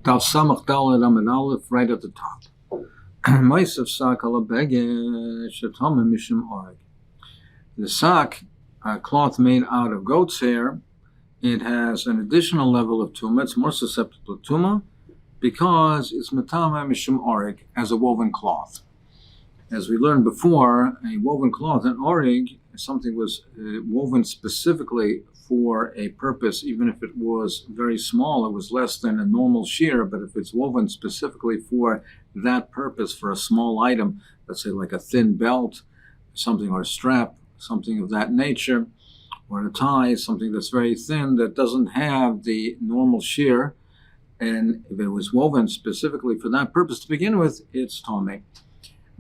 Dal Samach Dalet Amud Aleph, right at the top. Ma'asav sak ala beged shetama mishum oreg. The sak, a cloth made out of goat's hair, it has an additional level of tumah. It's more susceptible to tumah because it's matama mishum oreg, as a woven cloth. As we learned before, a woven cloth, an oreg, something was woven specifically for a purpose, even if it was very small, it was less than a normal shear, but if it's woven specifically for that purpose, for a small item, let's say like a thin belt, something, or a strap, something of that nature, or a tie, something that's very thin that doesn't have the normal shear, and if it was woven specifically for that purpose to begin with, it's tomei.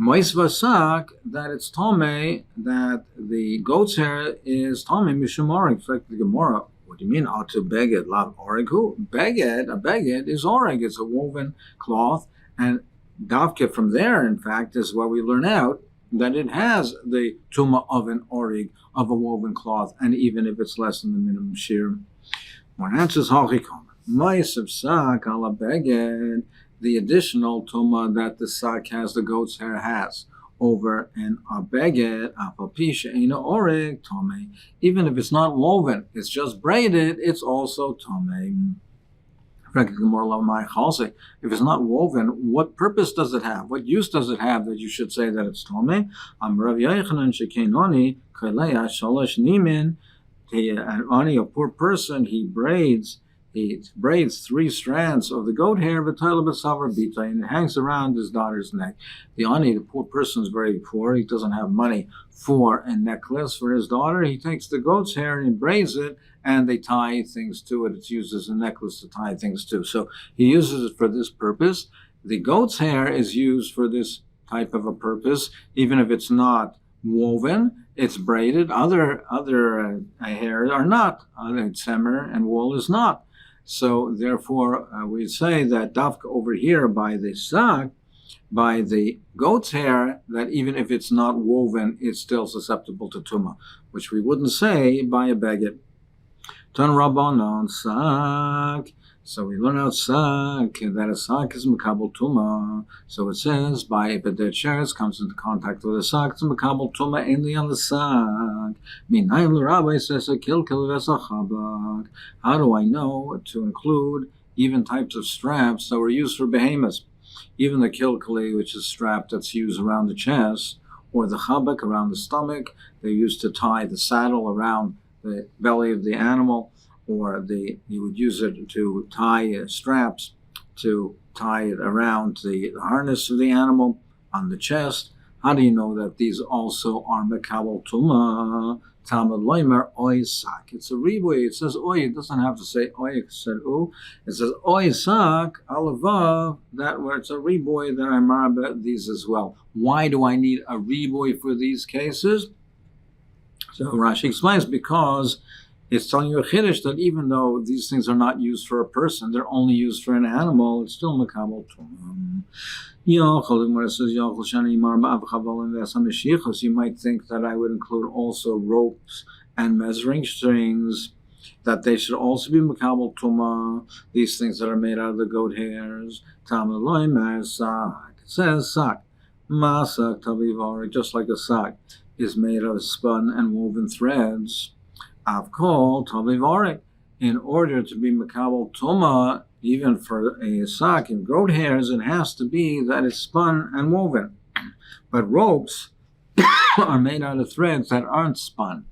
Ma'asav sak, that it's tomei, that the goat's hair is tomei mishum oreg. It's like the Gemara. What do you mean? Atu beged lav oreg? Who? Beged, a beged is oreg. It's a woven cloth, and davke from there, in fact, is what we learn out that it has the tumah of an oreg, of a woven cloth, and even if it's less than the minimum shear. One answers hachikam. Ma'asav sak ala beged, the additional tumah that the sak has, the goat's hair has, over an abeged, apapisha ina oreg, tomei. Even if it's not woven, it's just braided, it's also tomei. If it's not woven, what purpose does it have? What use does it have that you should say that it's tomei? A poor person, he braids 3 strands of the goat hair, and it hangs around his daughter's neck. The poor person is very poor. He doesn't have money for a necklace for his daughter. He takes the goat's hair and braids it, and they tie things to it. It's used as a necklace to tie things to. So he uses it for this purpose. The goat's hair is used for this type of a purpose, even if it's not woven. It's braided. Other hair are not. Tzemer and wool is not. So therefore, we say that dafka over here by the sak, by the goat's hair, that even if it's not woven, it's still susceptible to tumah, which we wouldn't say by a beged. Tan rabbanon sak. So we learn out sak, that a sak is makabel tumah. So it says, by if a dead sheretz comes into contact with a sak, it's makabel tumah only on the sak. Minayim l'rabbi says a kilkel v'esa chabak. How do I know to include even types of straps that were used for behemoths? Even the kilkeli, which is a strap that's used around the chest, or the chabak around the stomach, they're used to tie the saddle around the belly of the animal, or you would use it to tie straps, to tie it around the harness of the animal on the chest. How do you know that these also are mekabel tumah? Talmud loimer oy sak. It's a ribui. It says oy. It doesn't have to say oy. It said u. It says oy sak alavav. That where it's a ribui, then I marabet these as well. Why do I need a ribui for these cases? So Rashi explains, because it's telling you a chiddush that even though these things are not used for a person, they're only used for an animal, it's still makabel tumah. You might think that I would include also ropes and measuring strings, that they should also be makabel tumah, these things that are made out of the goat hairs. It says sak, masak tavivar, just like a sak is made of spun and woven threads. Avkol tavivarik. In order to be makabel tumah, even for a sak in goat hairs, it has to be that it's spun and woven. But ropes are made out of threads that aren't spun,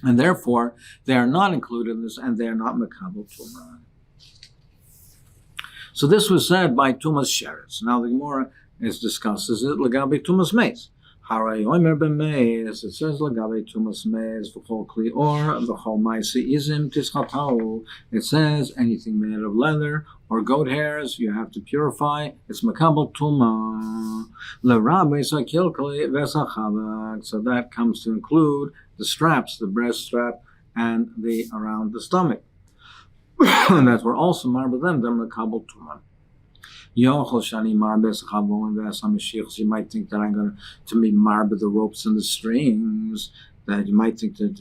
and therefore they are not included in this, and they are not makabel tumah. So this was said by tumas sheretz. Now the Gemara discusses it legabe tumas meis. Haray omer b'meis. It says legabe tumas meis v'chol kli or v'chol ma'isi izim tischatau. It says anything made of leather or goat hairs you have to purify. It's makabel tumah. L'rabbi sakil kli v'sachavak. So that comes to include the straps, the breast strap, and the around the stomach. And that we're also marble them. They're makabel tumah. You might think that I'm going to be marble the ropes and the strings. That you might think that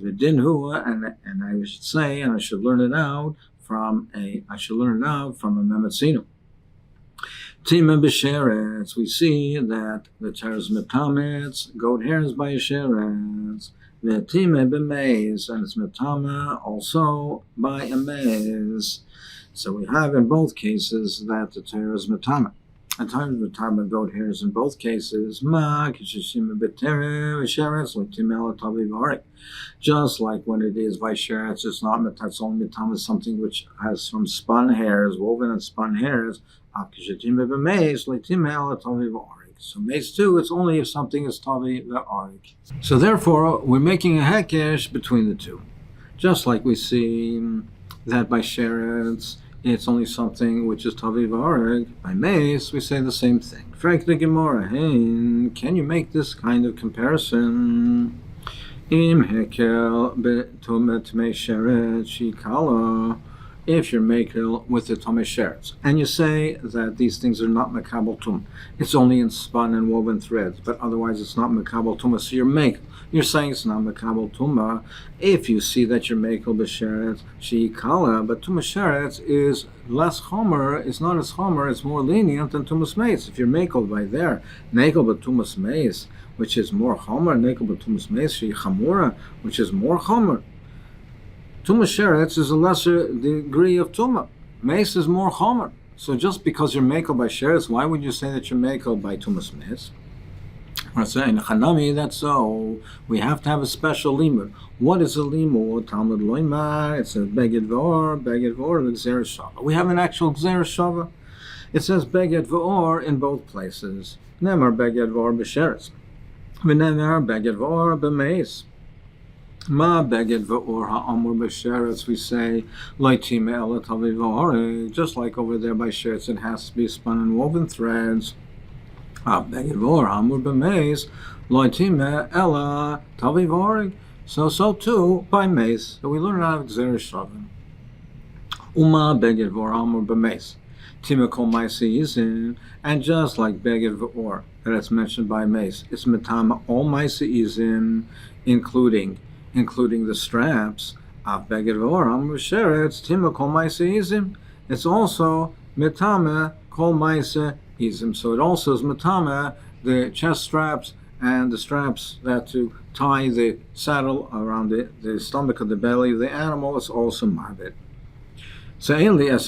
and I should say, and I should learn it out from a memetzino. Tima b'sheretz, we see that the teres metametz, goat hairs by sheretz. The tima b'meiz, and it's metama also by a meiz. So we have in both cases that the teres metama. And times with tarma goat hairs in both cases, ma kishishima b'tere v'sheretz l'timel tavi v'arik. Just like when it is by sheretz, it's not metatz only metama, something which has from spun hairs, woven and spun hairs. So mace too, it's only if something is tavi v'arik. So therefore, we're making a hekesh between the two. Just like we see that by sheretz, it's only something which is tavi v'arik. By mace, we say the same thing. Frank the Gemara, hey, can you make this kind of comparison? Im hekel b'tomet me sheretz shikala. If you're makel with the tomei sheretz, and you say that these things are not mekabel tum, it's only in spun and woven threads, but otherwise it's not mekabel tumah, so you're makel. You're saying it's not mekabel tumah if you see that you're makel b'sheretz sheikala, but tumah sheretz is less chomer, it's not as chomer, it's more lenient than tumas meis. If you're makel by there, makel but tumas meis, which is more chomer, makel but tumas meis sheichamura, which is more chomer. Tumah sheretz is a lesser degree of tumah. Mace is more chomer. So just because you're makel by sheretz, why would you say that you're makel by tumas meis? We're saying chanami, that's so. We have to have a special limud. What is a limud? Talmud loymar. It says beged v'or, the gzeres shava. We have an actual gzeres shava. It says beged v'or in both places. Nemar beged v'or b'sheretz. V'nemar beged v'or b'meis. Ma beged v'or ha'amur b'sheretz, we say loitime ela tavi v'oreg. Just like over there by sheretz, it has to be spun and woven threads. Beged v'or ha'amur b'meis loitime ela tavi v'oreg. So too by meis. So we learn out of gzeres shava. Uma beged v'or ha'amur b'meis. Tima kol maisi izin, and just like beged v'or that it's mentioned by meis, it's metama all maisi izin, including the straps of beged v'or ha'amur b'sheretz. Tima kol maisi izim. It's also metame kol maisi izim. So it also is metame the chest straps and the straps that to tie the saddle around the stomach of the belly of the animal. It's also marbit. So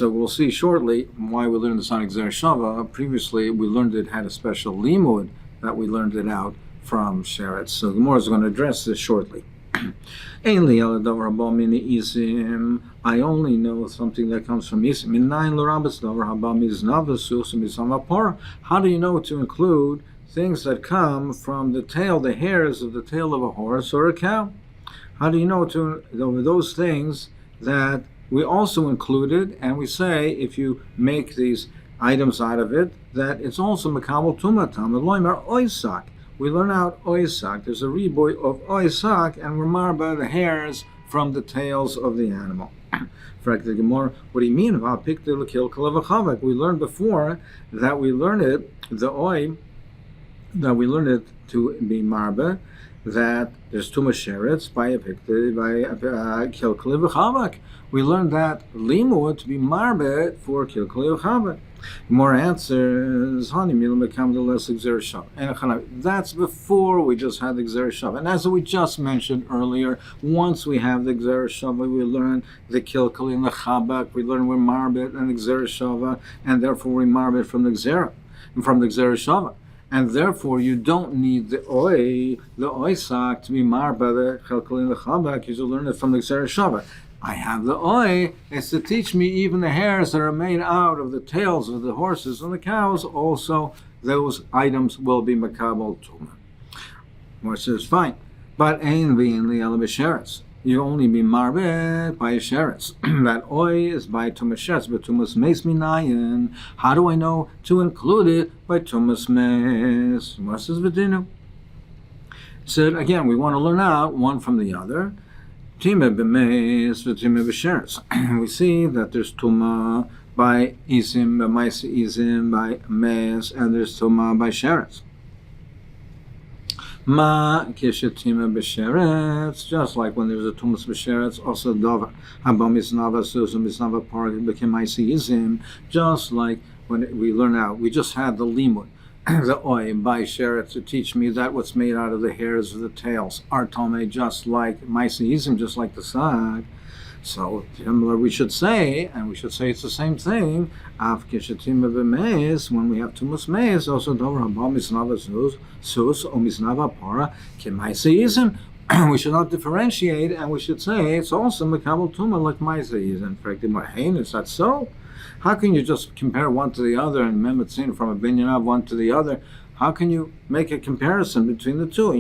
we'll see shortly why we learned this on gzeres shava. Previously, we learned it had a special limud that we learned it out from sheretz. So the Gemara is going to address this shortly. I only know something that comes from isim. How do you know to include things that come from the tail, the hairs of the tail of a horse or a cow? How do you know to those things that we also included, and we say if you make these items out of it, that it's also mekabel tumah tamid loymar oisak. We learn out oisak. There's a riboy of oisak, and we're marba the hairs from the tails of the animal. What do you mean about pikdil kil kalavachavak? We learned before that we learned it, the oi, that we learned it to be marba, that there's tumah sheretz by a pikdil, by a kil kalavachavak. We learned that limud to be marbet for kil kalavachavak. More answers. That's before we just had the gzeres shava. And as we just mentioned earlier, once we have the gzeres shava, we learn the kilkali and the chabak. We learn we're marbet and the gzeres shava, and therefore we marbet from the gzeres shava. And therefore you don't need the oisak to be marbet the kilkali and the chabak. You should learn it from the gzeres shava. I have the oi, it's to teach me even the hairs that are made out of the tails of the horses and the cows, also those items will be mekabel tumah. More says, fine. But ein v'in li'ala b'sheretz. You only be marbet by a sheretz. That oi is by tumas sheretz, but tumas meis minayin. How do I know to include it by tumas meis? More says v'dinu. So again, we want to learn out one from the other. Tima b'meis v'tima b'sheretz. We see that there's tuma by izim, b'maisa izim, by meis, and there's tuma by sheretz. Ma kishetima b'sheretz, just like when there's a tumas b'sheretz, also dover. Haba misnava susum misnava park b'kemaisa izim, just like when we learn out, we just had the limud, the oy by Sheret to teach me that what's made out of the hairs of the tails are tome, just like Maisizim, just like the sag. So similar we should say, and we should say it's the same thing. Af kishatim b'meis, when we have tumas meis, also dover haba misnava sus or misnava para k'maisizim. We should not differentiate, and we should say it's also makabel tuma like maisizim. Is that so? How can you just compare one to the other and memetzin from a binyan of one to the other? How can you make a comparison between the two?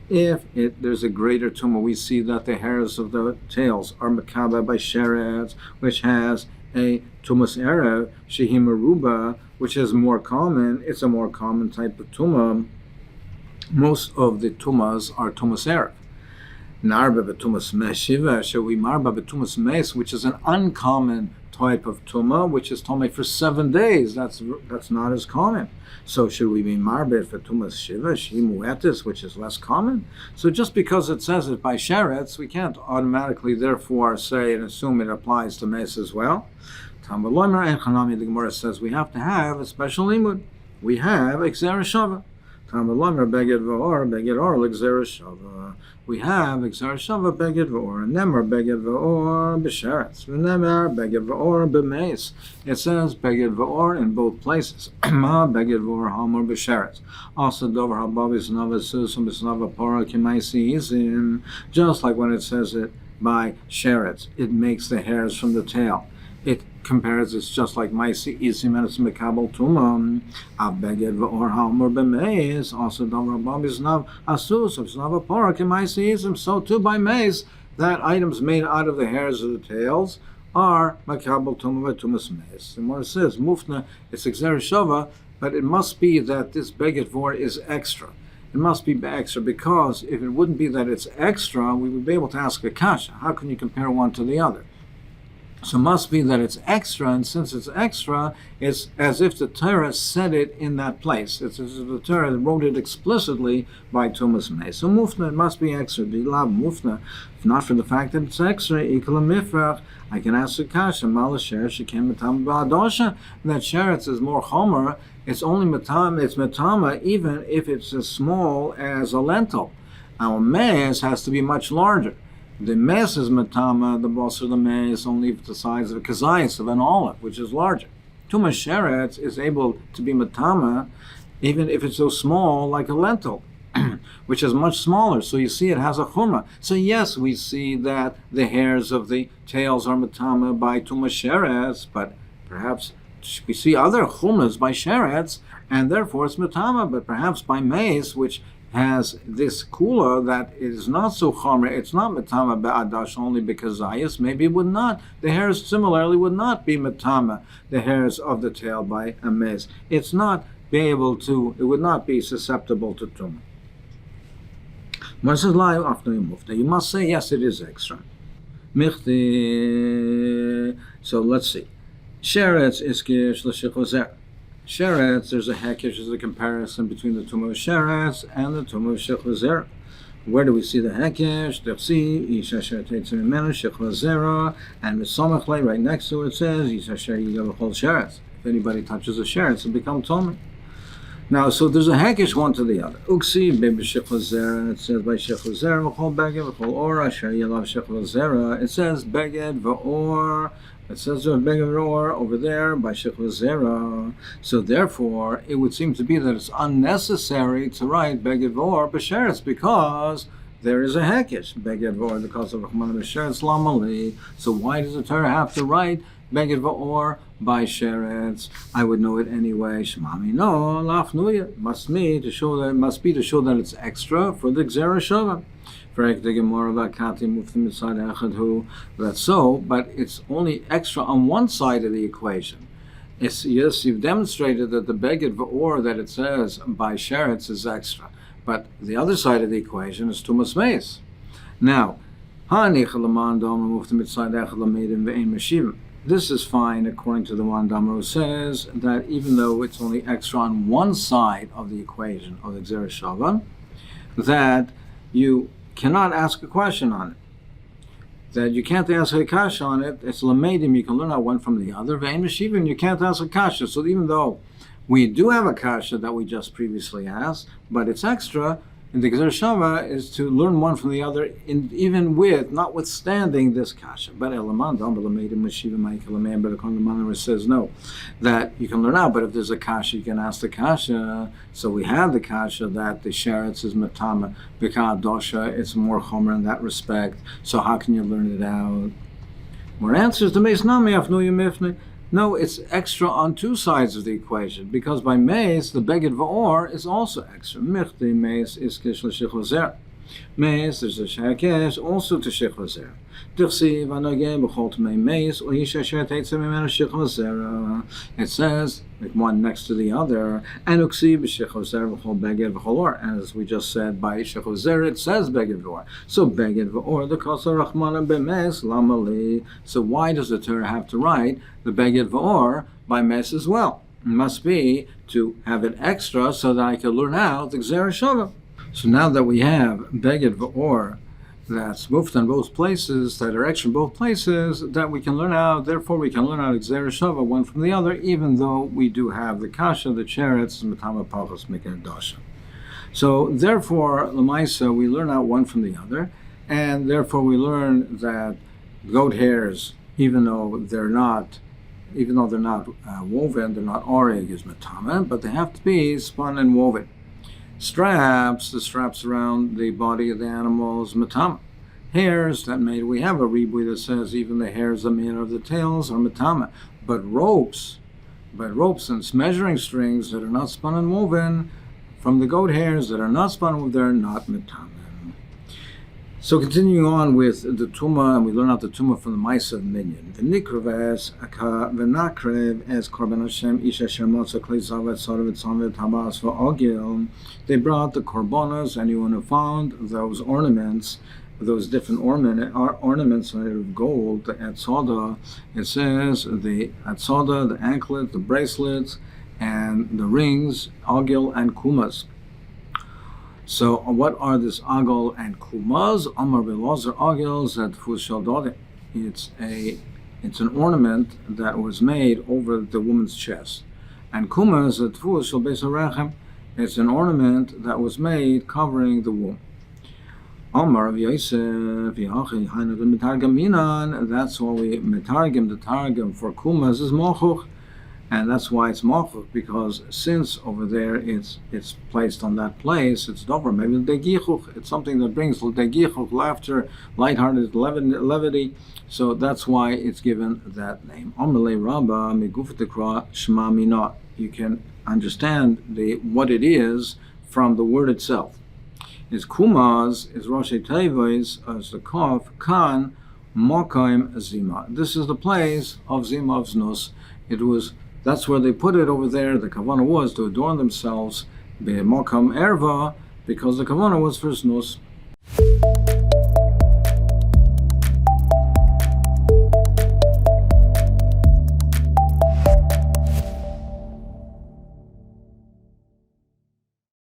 If there's a greater tumah, we see that the hairs of the tails are makaba by sheretz, which has a tumas erev, shehi meruba, which is more common. It's a more common type of tumah. Most of the tumas are tumas erev. Narba b'tumas meshiva, shewi marba b'tumas mes, which is an uncommon type of tuma, which is tome for 7 days. That's not as common. So should we be marbet for tumas shiva, shimuetis, which is less common? So just because it says it by sheretz, we can't automatically therefore say and assume it applies to mes as well. Tambalomer and Chanami, the Gemara says we have to have a special limud. We have exer shava. Tambalomer beged v'or l'exer shava. We have exer shava beged v'or, nemar beged v'or b'sheretz, nemar beged v'or b'meis. It says beged v'or in both places. Ma beged v'or hamor b'sheretz. Also dover haba b'snava susum b'snava para k'maisizim. Just like when it says it by sheretz, it makes the hairs from the tail. It compares it's just like maisi isim and it's mekabel tumam. Abeged v'or hamor b'meis. Also davar haba b'snav asus of snav para k'maisi isim. So too by meis, that items made out of the hairs of the tails are mekabel tumam v'tumas meis. And what it says, mufna, it's exer shava, but it must be that this beged v'or is extra. It must be extra, because if it wouldn't be that it's extra, we would be able to ask a kasha. How can you compare one to the other? So it must be that it's extra, and since it's extra, it's as if the Torah said it in that place. It's as if the Torah wrote it explicitly by Tumas Mei. So mufna, it must be extra. Dilab mufna, if not for the fact that it's extra, ikla mifrach, I can ask the kasha, malasher, shekem matam ba'adosha, that sheretz is more chomer, it's only matama, it's matama, even if it's as small as a lentil. Our mez has to be much larger. The mes is matama, the boss of the mes only the size of a kazayis, of an olive, which is larger. Tumas sheretz is able to be matama, even if it's so small like a lentil, which is much smaller. So you see it has a chumrah. So yes, we see that the hairs of the tails are matama by tumas sheretz, but perhaps we see other chumras by sheretz, and therefore it's matama, but perhaps by mes, which has this kula that it is not so chomer, it's not matama be'adash only because zayis, maybe it would not. The hairs similarly would not be matama, the hairs of the tail by a mez. It's not be able to, it would not be susceptible to tumah. You must say, yes, it is extra. So let's see. Sheretz iskish l'shichozer. Sheretz, there's a hekesh, there's a comparison between the tumah of sheretz and the tumah of shechvazer. Where do we see the hekesh? Dersi, isha sheretz mimenu shechvazera, and misamachle, right next to it says, isha sheretz sheretz. If anybody touches a sheretz, it becomes tumah. Now, so there's a hekesh one to the other. Uksi, baby shechvazera, and it says by shechvazera, v'chol beged, v'chol or, asher yelav shechvazera. It says beged, v'or. It says beged v'or over there by shechvazera. So therefore, it would seem to be that it's unnecessary to write beged v'or b'sheretz because there is a hekesh beged v'or because of Rahman b'sheretz lamali. So why does the Torah have to write beged v'or by sheretz? I would know it anyway. Shemami no lafnuya must be to show that it's extra for the gzera shava. That's so, but it's only extra on one side of the equation. Yes, you've demonstrated that the beged v'or that it says by sheretz is extra, but the other side of the equation is tumas meis. Now, this is fine according to the one Damar who says that even though it's only extra on one side of the equation of the gzera shava, that you cannot ask a question on it. that you can't ask a kasha on it. It's lamedim, you can learn out one from the other. Ve'en meshivin, you can't ask a kasha. So even though we do have a kasha that we just previously asked, but it's extra, and the Gezer Shava is to learn one from the other, even with, notwithstanding this kasha. But Elaman, but the Kondamana says no, that you can learn out, but if there's a kasha, you can ask the kasha. So we have the kasha that the sheretz is matama, Bika dosha, it's more chomer in that respect. So how can you learn it out? More answers to Meis Nami Afnu Yemifne. No, it's extra on two sides of the equation, because by Meis, the Beged Va'or is also extra. Michti Meis is Kish L'Shich Meis, there's a Shakesh, also to Shich L'Zer. Dirsiv Anogeh B'chol T'mei Meis, or Yisha Sher Teitzeh Mimenu Shich L'Zer. It says, like one next to the other, and Uksiv B'Shich L'Zer B'chol Beged V'chol Or. As we just said, by Shich L'Zer, it says Beged V'or. So Beged V'or, the Kosa Rachmanan B'Meis, Lamali. So why does the Torah have to write the Beged V'or by Mes as well? It must be to have it extra so that I can learn out the Gezer Shava. So now that we have Beged V'or that's moved in both places, that are extra in both places, that we can learn out, therefore we can learn out Gezer Shava one from the other, even though we do have the Kasha, the Cheretz, Matama Pachas Mikar Dasha. So therefore, Lamaisa, we learn out one from the other, and therefore we learn that goat hairs, even though they're not woven, they're not oreg is matama, but they have to be spun and woven. Straps, the straps around the body of the animal is matama. Hairs that made, we have a ribui that says even the hairs that made of the tails are matama. But ropes and measuring strings that are not spun and woven from the goat hairs that are not spun and woven, they're not matama. So continuing on with the Tumah, and we learn out the Tumah from the Maisa Minyan. The Nikreves, V'nakrev, as Korban Hashem, Isha Shemotza, Klei Zavet, Sodavet, Samet, Habas, V'ogil. They brought the Korbanos, anyone who found those ornaments, those different ornaments made of gold, the Atzoda, it says, the Atzoda, the anklet, the bracelets, and the rings, Ogil, and Kumas. So what are this agol and kumas? Amar Belozer agil zedfus shaldode. It's an ornament that was made over the woman's chest. And kumas zedfus shalbesarechem. It's an ornament that was made covering the womb. Amar of Yosef Yachi Hainu Mitargam Minan. That's why we mitargim the targum for kumas is mochuch. And that's why it's malchut, because since over there it's placed on that place, it's dover. Maybe degichuch, it's something that brings degichuch, laughter, lighthearted levity. So that's why it's given that name. Amalei Rabba migufatikra shma mina. You can understand what it is from the word itself. Is kumaz is roshei teivos as the kaf kan mokaim zima. This is the place of zima of znus. That's where they put it over there. The kavanah was to adorn themselves, be mokam erva, because the kavanah was for znus.